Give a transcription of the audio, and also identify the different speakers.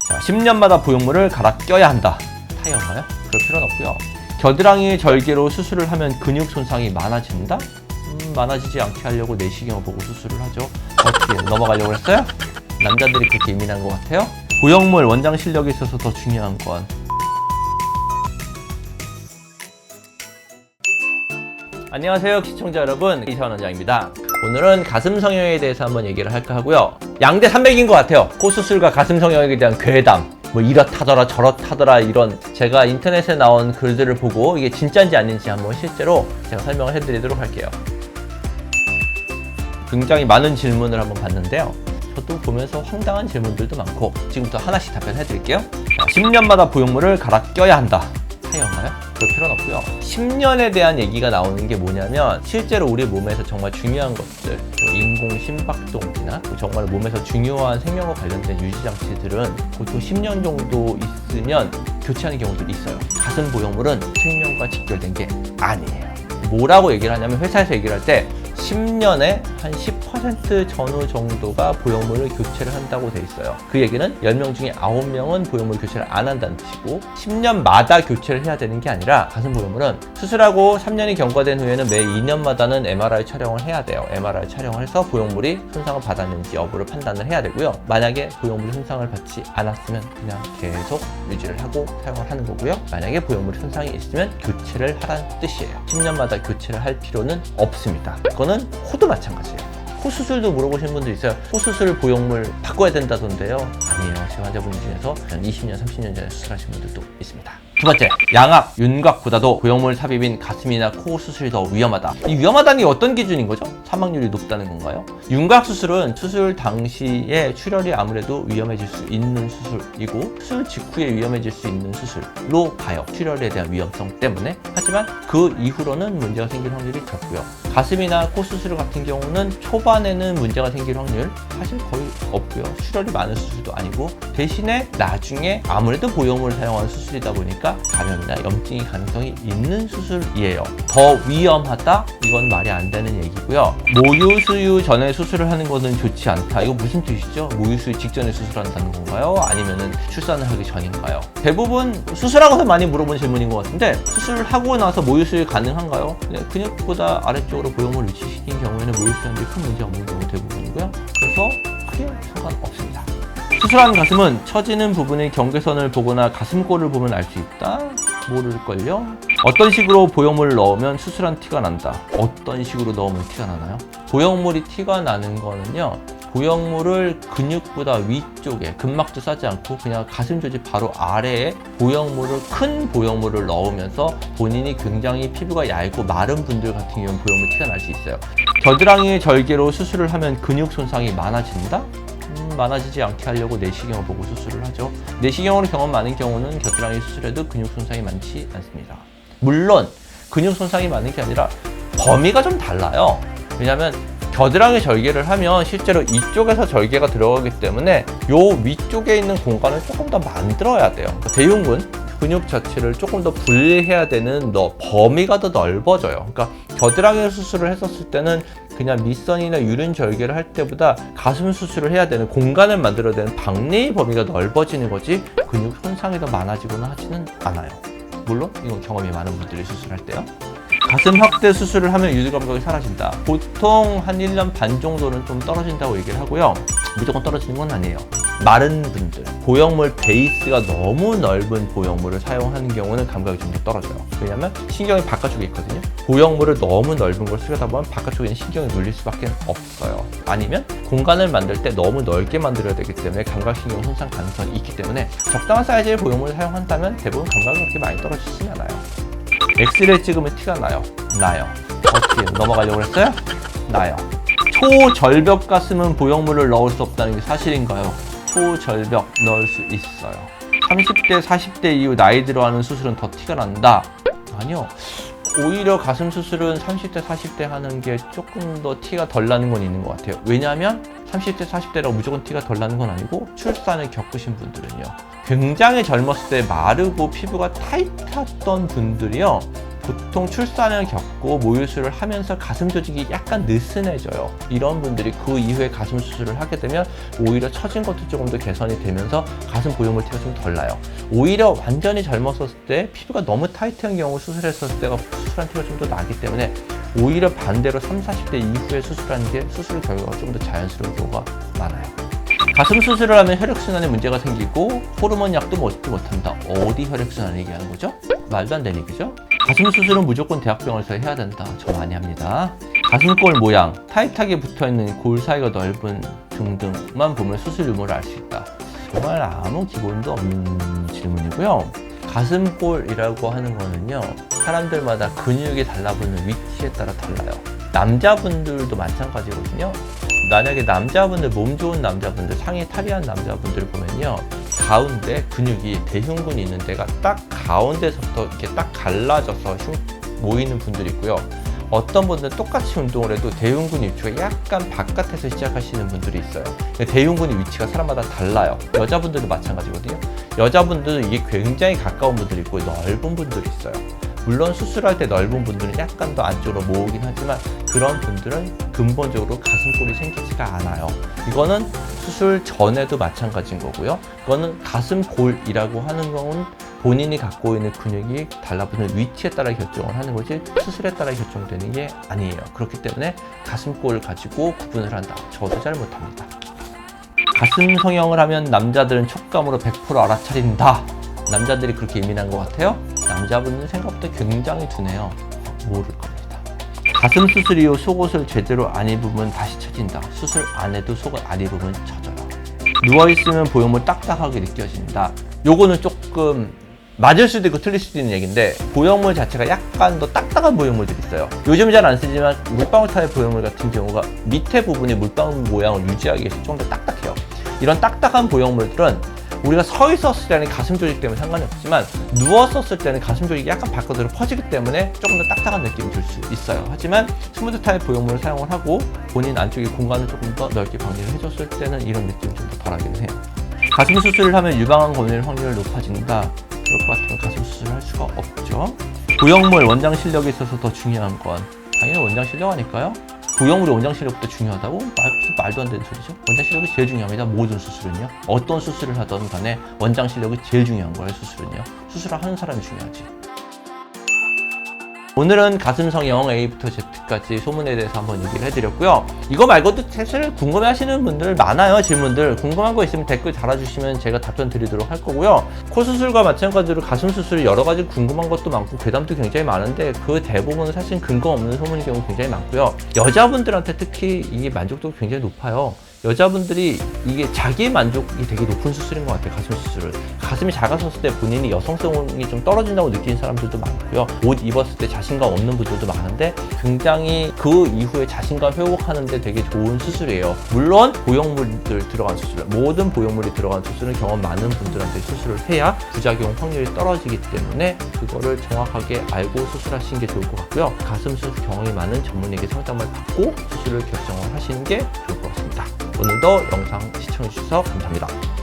Speaker 1: 자, 10년마다 보형물을 갈아 껴야 한다. 타이어인가요? 그럴 필요는 없고요. 겨드랑이 절개로 수술을 하면 근육 손상이 많아진다? 많아지지 않게 하려고 내시경을 보고 수술을 하죠. 어떻게 넘어가려고 했어요? 남자들이 그렇게 예민한 것 같아요? 보형물 원장 실력이 있어서 더 중요한 건 안녕하세요 시청자 여러분, 이상원 원장입니다. 오늘은 가슴 성형에 대해서 한번 얘기를 할까 하고요. 양대 산맥인 것 같아요. 코 수술과 가슴 성형에 대한 괴담, 뭐 이렇다더라 저렇다더라, 이런 제가 인터넷에 나온 글들을 보고 이게 진짜인지 아닌지 한번 실제로 제가 설명을 해드리도록 할게요. 굉장히 많은 질문을 한번 봤는데요. 저도 보면서 황당한 질문들도 많고 지금부터 하나씩 답변해 드릴게요. 10년마다 보형물을 갈아 껴야 한다. 타이어인가요? 그럴 필요는 없고요. 10년에 대한 얘기가 나오는 게 뭐냐면 실제로 우리 몸에서 정말 중요한 것들, 인공 심박동기나 정말 몸에서 중요한 생명과 관련된 유지장치들은 보통 10년 정도 있으면 교체하는 경우들이 있어요. 가슴 보형물은 생명과 직결된 게 아니에요. 뭐라고 얘기를 하냐면 회사에서 얘기를 할 때 10년에 한 10% 전후 정도가 보형물을 교체를 한다고 돼 있어요. 그 얘기는 10명 중에 9명은 보형물 교체를 안 한다는 뜻이고 10년마다 교체를 해야 되는 게 아니라 가슴 보형물은 수술하고 3년이 경과된 후에는 매 2년마다는 MRI 촬영을 해야 돼요. MRI 촬영을 해서 보형물이 손상을 받았는지 여부를 판단을 해야 되고요. 만약에 보형물이 손상을 받지 않았으면 그냥 계속 유지를 하고 사용을 하는 거고요. 만약에 보형물이 손상이 있으면 교체를 하라는 뜻이에요. 10년마다 교체를 할 필요는 없습니다. 그거는 코도 마찬가지예요. 코 수술도 물어보시는 분도 있어요. 코 수술 보형물 바꿔야 된다던데요. 아니에요. 제 환자분 중에서 20년, 30년 전에 수술하신 분들도 있습니다. 두 번째, 양악, 윤곽보다도 보형물 삽입인 가슴이나 코 수술이 더 위험하다. 이 위험하다는 게 어떤 기준인 거죠? 사망률이 높다는 건가요? 윤곽 수술은 수술 당시에 출혈이 아무래도 위험해질 수 있는 수술이고 수술 직후에 위험해질 수 있는 수술로 가요. 출혈에 대한 위험성 때문에. 하지만 그 이후로는 문제가 생길 확률이 적고요. 가슴이나 코 수술 같은 경우는 초반에는 문제가 생길 확률 사실 거의 없고요. 출혈이 많은 수술도 아니고 대신에 나중에 아무래도 보형물을 사용하는 수술이다 보니까 감염이나 염증이 가능성이 있는 수술이에요. 더 위험하다? 이건 말이 안 되는 얘기고요. 모유 수유 전에 수술을 하는 거는 좋지 않다. 이거 무슨 뜻이죠? 모유 수유 직전에 수술한다는 건가요? 아니면은 출산을 하기 전인가요? 대부분 수술하고서 많이 물어본 질문인 것 같은데 수술을 하고 나서 모유 수유 가능한가요? 네, 근육보다 아래쪽으로 보형물을 위치시킨 경우에는 모유 수유하는데 큰 문제가 없는 경우 대부분이고요. 그래서 크게 상관없습니다. 수술한 가슴은 처지는 부분의 경계선을 보거나 가슴골을 보면 알 수 있다? 모를걸요? 어떤 식으로 보형물을 넣으면 수술한 티가 난다? 어떤 식으로 넣으면 티가 나나요? 보형물이 티가 나는 거는요, 보형물을 근육보다 위쪽에, 근막도 싸지 않고 그냥 가슴 조직 바로 아래에 큰 보형물을 넣으면서 본인이 굉장히 피부가 얇고 마른 분들 같은 경우는 보형물 티가 날 수 있어요. 겨드랑이 절개로 수술을 하면 근육 손상이 많아진다? 많아지지 않게 하려고 내시경을 보고 수술을 하죠. 내시경으로 경험 많은 경우는 겨드랑이 수술에도 근육 손상이 많지 않습니다. 물론 근육 손상이 많은 게 아니라 범위가 좀 달라요. 왜냐하면 겨드랑이 절개를 하면 실제로 이쪽에서 절개가 들어가기 때문에 요 위쪽에 있는 공간을 조금 더 만들어야 돼요. 대흉근 근육 자체를 조금 더 분리해야 되는 범위가 더 넓어져요. 그러니까 겨드랑이 수술을 했었을 때는 그냥 밑선이나 유륜 절개를 할 때보다 가슴 수술을 해야 되는 공간을 만들어야 되는 박리의 범위가 넓어지는 거지 근육 손상이 더 많아지거나 하지는 않아요. 물론 이건 경험이 많은 분들이 수술할 때요. 가슴 확대 수술을 하면 유두 감각이 사라진다. 보통 한 1년 반 정도는 좀 떨어진다고 얘기를 하고요. 무조건 떨어지는 건 아니에요. 마른 분들, 보형물 베이스가 너무 넓은 보형물을 사용하는 경우는 감각이 좀 더 떨어져요. 왜냐면 신경이 바깥쪽에 있거든요. 보형물을 너무 넓은 걸 쓰려다 보면 바깥쪽에 있는 신경이 눌릴 수밖에 없어요. 아니면 공간을 만들 때 너무 넓게 만들어야 되기 때문에 감각신경 손상 가능성이 있기 때문에 적당한 사이즈의 보형물을 사용한다면 대부분 감각이 그렇게 많이 떨어지진 않아요. 엑스레이 찍으면 티가 나요? 나요. 어떻게 넘어가려고 했어요? 나요. 초절벽 가슴은 보형물을 넣을 수 없다는 게 사실인가요? 초절벽 넣을 수 있어요. 30대, 40대 이후 나이 들어가는 수술은 더 티가 난다? 아니요. 오히려 가슴 수술은 30대, 40대 하는 게 조금 더 티가 덜 나는 건 있는 것 같아요. 왜냐하면 30대, 40대라고 무조건 티가 덜 나는 건 아니고 출산을 겪으신 분들은요. 굉장히 젊었을 때 마르고 피부가 타이트했던 분들이요. 보통 출산을 겪고 모유수를 하면서 가슴 조직이 약간 느슨해져요. 이런 분들이 그 이후에 가슴 수술을 하게 되면 오히려 처진 것도 조금 더 개선이 되면서 가슴 보형물 티가 좀 덜 나요. 오히려 완전히 젊었을 때 피부가 너무 타이트한 경우 수술했을 때가 수술한 티가 좀 더 나기 때문에 오히려 반대로 30, 40대 이후에 수술하는 게 수술 결과가 좀 더 자연스러운 경우가 많아요. 가슴 수술을 하면 혈액순환에 문제가 생기고 호르몬 약도 먹지 못한다. 어디 혈액순환 얘기하는 거죠? 말도 안 되는 얘기죠? 가슴 수술은 무조건 대학병원에서 해야 된다. 저 많이 합니다. 가슴골 모양, 타이트하게 붙어있는 골 사이가 넓은 등등만 보면 수술 유무를 알 수 있다. 정말 아무 기본도 없는 질문이고요. 가슴골이라고 하는 거는요, 사람들마다 근육이 달라붙는 위치에 따라 달라요. 남자분들도 마찬가지거든요. 만약에 남자분들, 몸 좋은 남자분들, 상의 탈의한 남자분들 보면요, 가운데 근육이 대흉근이 있는 데가 딱 가운데서부터 이렇게 딱 갈라져서 모이는 분들이 있고요. 어떤 분들은 똑같이 운동을 해도 대흉근 위치가 약간 바깥에서 시작하시는 분들이 있어요. 대흉근의 위치가 사람마다 달라요. 여자분들도 마찬가지거든요. 여자분들은 이게 굉장히 가까운 분들이 있고 넓은 분들이 있어요. 물론 수술할 때 넓은 분들은 약간 더 안쪽으로 모으긴 하지만 그런 분들은 근본적으로 가슴골이 생기지가 않아요. 이거는 수술 전에도 마찬가지인 거고요. 이거는 가슴골이라고 하는 건 본인이 갖고 있는 근육이 달라붙는 위치에 따라 결정을 하는 거지 수술에 따라 결정되는 게 아니에요. 그렇기 때문에 가슴골을 가지고 구분을 한다. 저도 잘 못합니다. 가슴 성형을 하면 남자들은 촉감으로 100% 알아차린다. 남자들이 그렇게 예민한 것 같아요? 남자분은 생각보다 굉장히 둔해요. 모를 겁니다. 가슴 수술 이후 속옷을 제대로 안 입으면 다시 처진다. 수술 안 해도 속을 안 입으면 처져요. 누워있으면 보형물 딱딱하게 느껴진다. 요거는 조금 맞을 수도 있고 틀릴 수도 있는 얘기인데, 보형물 자체가 약간 더 딱딱한 보형물들이 있어요. 요즘 잘 안 쓰지만 물방울 타입 보형물 같은 경우가 밑에 부분이 물방울 모양을 유지하기 위해서 좀 더 딱딱해요. 이런 딱딱한 보형물들은 우리가 서 있었을 때는 가슴 조직 때문에 상관이 없지만 누웠었을 때는 가슴 조직이 약간 바깥으로 퍼지기 때문에 조금 더 딱딱한 느낌이 들 수 있어요. 하지만 스무드 타입 보형물을 사용을 하고 본인 안쪽의 공간을 조금 더 넓게 방지를 해줬을 때는 이런 느낌이 좀 더 덜하긴 해요. 가슴 수술을 하면 유방암 걸릴 확률이 높아진다. 그럴 것 같으면 가슴 수술을 할 수가 없죠. 보형물 원장 실력이 있어서 더 중요한 건 당연히 원장 실력 아닐까요? 보형물이 원장 실력보다 중요하다고? 말도 안 되는 소리죠. 원장 실력이 제일 중요합니다. 모든 수술은요. 어떤 수술을 하든 간에 원장 실력이 제일 중요한 거예요. 수술은요. 수술을 하는 사람이 중요하지. 오늘은 가슴 성형 A부터 Z까지 소문에 대해서 한번 얘기를 해드렸고요. 이거 말고도 사실 궁금해하시는 분들 많아요. 질문들 궁금한 거 있으면 댓글 달아주시면 제가 답변 드리도록 할 거고요. 코 수술과 마찬가지로 가슴 수술이 여러 가지 궁금한 것도 많고 괴담도 굉장히 많은데 그 대부분은 사실 근거 없는 소문인 경우 굉장히 많고요. 여자분들한테 특히 이게 만족도가 굉장히 높아요. 여자분들이 이게 자기 만족이 되게 높은 수술인 것 같아요. 가슴 수술을. 가슴이 작아졌을 때 본인이 여성성이 좀 떨어진다고 느끼는 사람들도 많고요. 옷 입었을 때 자신감 없는 분들도 많은데 굉장히 그 이후에 자신감 회복하는데 되게 좋은 수술이에요. 물론 보형물들 들어간 수술, 모든 보형물이 들어간 수술은 경험 많은 분들한테 수술을 해야 부작용 확률이 떨어지기 때문에 그거를 정확하게 알고 수술하시는 게 좋을 것 같고요. 가슴 수술 경험이 많은 전문의에게 상담을 받고 수술을 결정을 하시는 게 좋을 것 같습니다. 오늘도 영상 시청해주셔서 감사합니다.